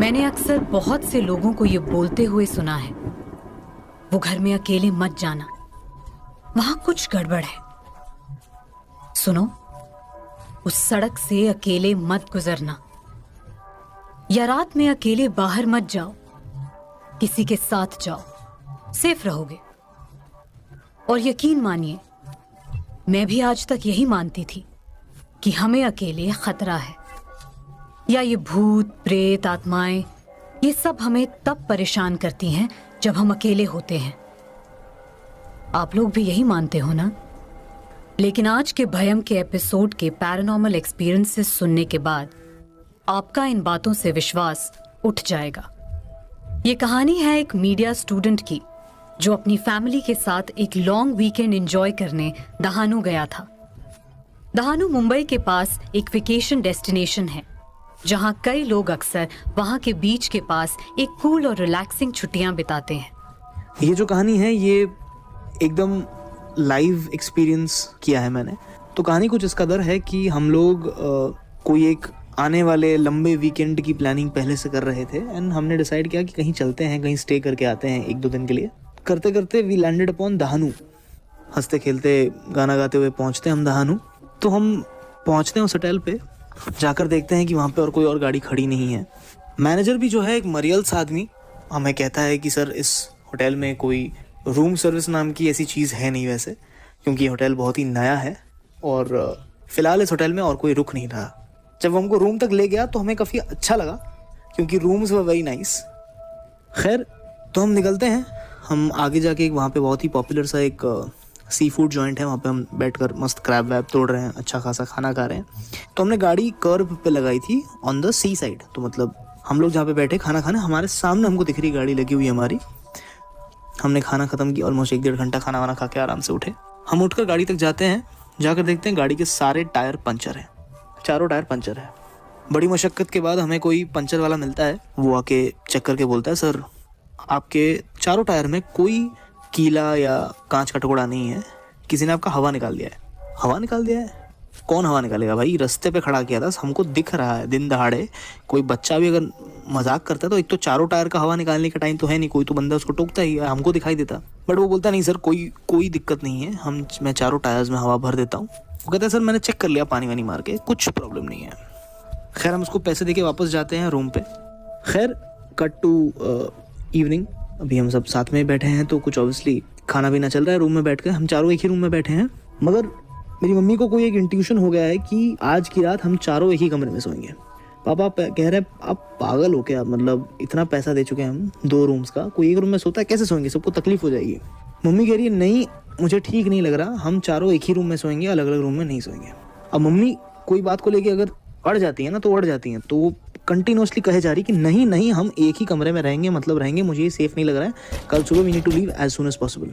मैंने अक्सर बहुत से लोगों को ये बोलते हुए सुना है, वो घर में अकेले मत जाना, वहां कुछ गड़बड़ है। सुनो, उस सड़क से अकेले मत गुजरना, या रात में अकेले बाहर मत जाओ, किसी के साथ जाओ, सेफ रहोगे। और यकीन मानिए, मैं भी आज तक यही मानती थी कि हमें अकेले खतरा है, या ये भूत प्रेत आत्माएं ये सब हमें तब परेशान करती हैं जब हम अकेले होते हैं। आप लोग भी यही मानते हो ना? लेकिन आज के भयम के एपिसोड के पैरानॉर्मल एक्सपीरियंसेस सुनने के बाद आपका इन बातों से विश्वास उठ जाएगा। ये कहानी है एक मीडिया स्टूडेंट की जो अपनी फैमिली के साथ एक लॉन्ग वीकेंड एंजॉय करने दहानू गया था। दहानू मुंबई के पास एक वेकेशन डेस्टिनेशन है जहां कई लोग अक्सर वहां के बीच के पास एक कूल और रिलैक्सिंग छुट्टियां बिताते हैं। ये जो कहानी है ये एकदम लाइव एक्सपीरियंस किया है मैंने। तो कहानी कुछ इस कदर है कि हम लोग कोई एक आने वाले लंबे वीकेंड की प्लानिंग पहले से कर रहे थे एंड हमने डिसाइड किया कि कहीं चलते हैं, कहीं स्टे करके आते हैं 1-2 दिन के लिए। करते करते वी लैंडेड अपॉन दहानू। हंसते खेलते गाना गाते हुए पहुंचते हम दहानू। तो हम पहुंचते हैं उस होटल पे, जाकर देखते हैं कि वहाँ पे और कोई और गाड़ी खड़ी नहीं है। मैनेजर भी जो है एक मरियल्स आदमी हमें कहता है कि सर इस होटल में कोई रूम सर्विस नाम की ऐसी चीज़ है नहीं वैसे, क्योंकि होटल बहुत ही नया है और फिलहाल इस होटल में और कोई रुक नहीं रहा। जब हमको रूम तक ले गया तो हमें काफ़ी अच्छा लगा क्योंकि रूम्स वर वेरी नाइस। खैर, तो हम निकलते हैं। हम आगे जाके वहाँ पे बहुत ही पॉपुलर सा एक सी फूड जॉइंट है, वहाँ पे हम बैठकर मस्त क्रैब वैब तोड़ रहे हैं, अच्छा खासा खाना खा रहे हैं। तो हमने गाड़ी कर्ब पे लगाई थी ऑन द सी साइड। तो मतलब हम लोग जहाँ पे बैठे खाना खाने, हमारे सामने हमको दिख रही गाड़ी लगी हुई है हमारी। हमने खाना खत्म किया, ऑलमोस्ट 1-1.5 घंटा खाना वाना खा के आराम से उठे। हम उठकर गाड़ी तक जाते हैं, जाकर देखते हैं गाड़ी के सारे टायर पंचर हैं, चारों टायर पंचर है। बड़ी मशक्क़त के बाद हमें कोई पंचर वाला मिलता है, वो आके चेक करके बोलता है सर आपके चारों टायर में कोई कीला या कांच का टुकड़ा नहीं है, किसी ने आपका हवा निकाल दिया है। हवा निकाल दिया है? कौन हवा निकालेगा भाई, रास्ते पे खड़ा किया था, हमको दिख रहा है दिन दहाड़े। कोई बच्चा भी अगर मजाक करता है तो एक तो चारों टायर का हवा निकालने का टाइम तो है नहीं, कोई तो बंदा उसको टोकता ही है, हमको दिखाई देता। बट वो बोलता नहीं सर कोई दिक्कत नहीं है, मैं चारों टायर्स में हवा भर देता हूँ। वो कहता है सर मैंने चेक कर लिया पानी वानी मार के, कुछ प्रॉब्लम नहीं है। खैर, हम उसको पैसे दे के वापस जाते हैं रूम पे। खैर, कट टू इवनिंग। अभी हम सब साथ में बैठे हैं तो कुछ ऑब्वियसली खाना पीना चल रहा है रूम में बैठ कर। हम चारों एक ही रूम में बैठे हैं, मगर मेरी मम्मी को कोई एक इंट्यूशन हो गया है कि आज की रात हम चारों एक ही कमरे में सोएंगे। पापा कह रहे हैं आप पागल हो क्या, मतलब इतना पैसा दे चुके हैं हम 2 रूम्स का, कोई एक रूम में सोता है, कैसे सोएंगे, सबको तकलीफ हो जाएगी। मम्मी कह रही है नहीं मुझे ठीक नहीं लग रहा, हम चारों एक ही रूम में सोएंगे, अलग अलग रूम में नहीं सोएंगे। अब मम्मी कोई बात को लेके अगर अड़ जाती है ना तो अड़ जाती हैं, तो वो कंटिन्यूसली कहे जा रही कि नहीं नहीं हम एक ही कमरे में रहेंगे, मतलब रहेंगे, मुझे ये सेफ नहीं लग रहा है, कल सुबह we need to leave as soon as possible.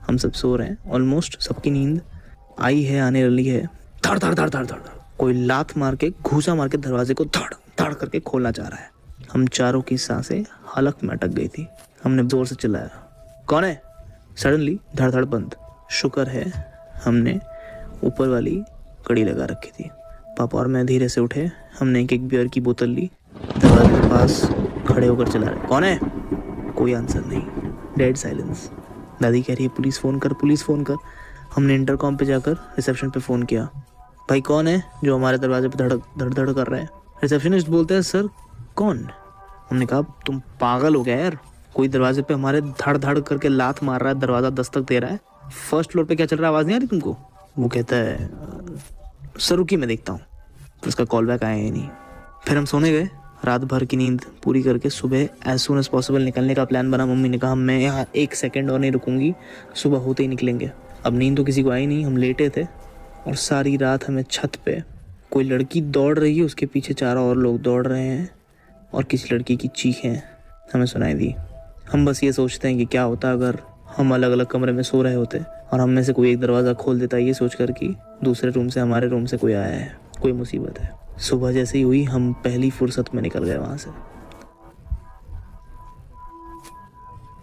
हम सब सो रहे हैं, ऑलमोस्ट सबकी नींद आई है, आने वाली है। धड़ धड़ धड़ धड़ धड़ कोई लात मार के, घूसा मार के दरवाजे को धड़ धड़ करके खोलना चाह रहा है। हम चारों की सांसें हलक में अटक गई थी। हमने जोर से चिल्लाया कौन है? सडनली धड़ धड़ बंद। शुक्र है हमने ऊपर वाली कड़ी लगा रखी थी। पापा और मैं धीरे से उठे, हमने एक बियर की बोतल ली, दरवाजे के पास खड़े होकर चला रहे कौन है? कोई आंसर नहीं, डेड साइलेंस। दादी कह रही है पुलिस फ़ोन कर, पुलिस फ़ोन कर। हमने इंटरकॉम पे जाकर रिसेप्शन पे फ़ोन किया, भाई कौन है जो हमारे दरवाजे पे धड़ धड़ कर रहा है? रिसेप्शनिस्ट बोलते हैं सर कौन? हमने कहा तुम पागल हो गया यार, कोई दरवाजे पे हमारे धड़ धड़ करके लात मार रहा है, दरवाज़ा दस्तक दे रहा है, फर्स्ट फ्लोर पे क्या चल रहा है, आवाज़ नहीं आ रही तुमको? वो कहता है सर रुकी मैं देखता हूँ। फिर उसका कॉल बैक आया ही नहीं। फिर हम सोने गए, रात भर की नींद पूरी करके सुबह एज सून एज पॉसिबल निकलने का प्लान बना। मम्मी ने कहा मैं यहाँ 1 सेकेंड और नहीं रुकूंगी, सुबह होते ही निकलेंगे। अब नींद तो किसी को आई नहीं, हम लेटे थे और सारी रात हमें छत पे कोई लड़की दौड़ रही है, उसके पीछे 4 और लोग दौड़ रहे हैं और किसी लड़की की चीखें हमें सुनाई दी। हम बस ये सोचते हैं कि क्या होता अगर हम अलग अलग कमरे में सो रहे होते और हम में से कोई एक दरवाज़ा खोल देता, ये सोचकर कि दूसरे रूम से हमारे रूम से कोई आया है, कोई मुसीबत है। सुबह जैसे ही हुई हम पहली फुर्सत में निकल गए वहां से।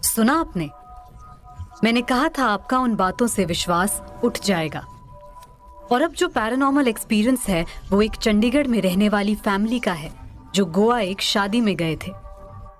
सुना आपने? मैंने कहा था आपका उन बातों से विश्वास उठ जाएगा। और अब जो पैरानॉर्मल एक्सपीरियंस है वो एक चंडीगढ़ में रहने वाली फैमिली का है जो गोवा एक शादी में गए थे।